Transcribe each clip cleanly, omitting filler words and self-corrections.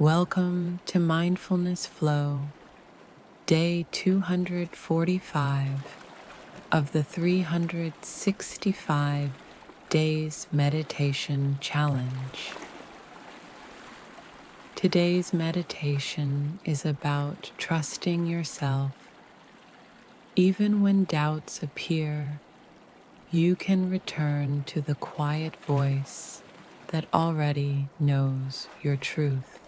Welcome to Mindfulness Flow, day 245 of the 365 Days Meditation Challenge. Today's meditation is about trusting yourself. Even when doubts appear, you can return to the quiet voice that already knows your truth.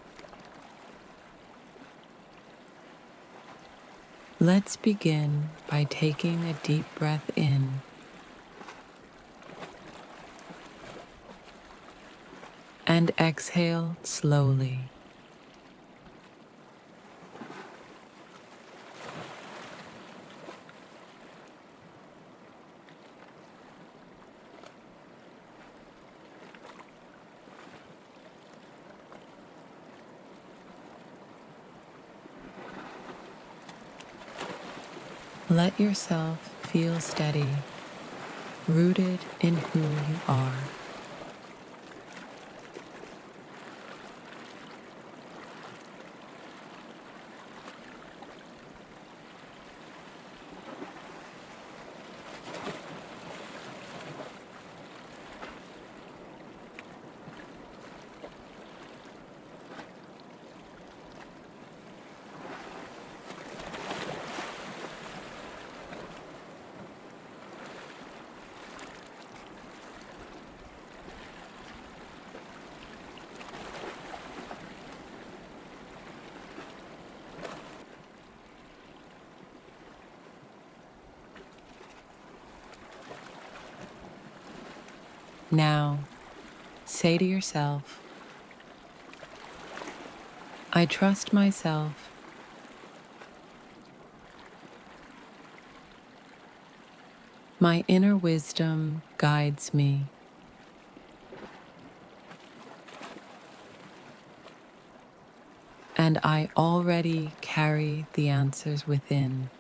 Let's begin by taking a deep breath in and exhale slowly. Let yourself feel steady, rooted in who you are. Now, say to yourself, I trust myself. My inner wisdom guides me. And I already carry the answers within.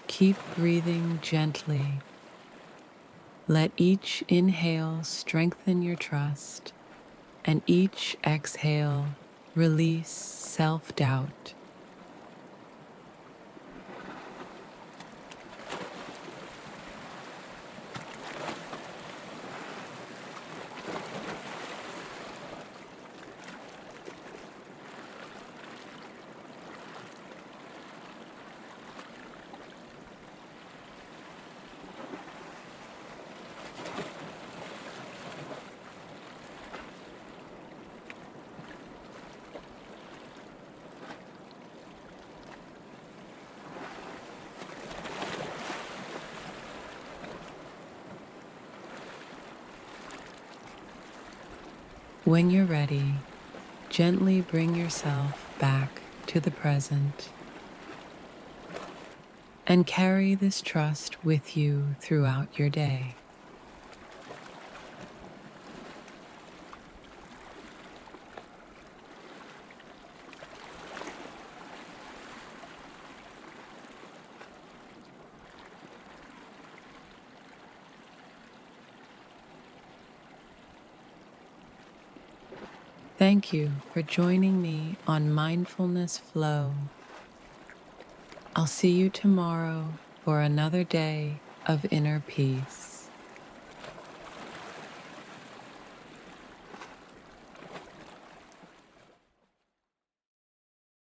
Keep breathing gently. Let each inhale strengthen your trust, and each exhale release self-doubt. When you're ready, gently bring yourself back to the present and carry this trust with you throughout your day. Thank you for joining me on Mindfulness Flow. I'll see you tomorrow for another day of inner peace.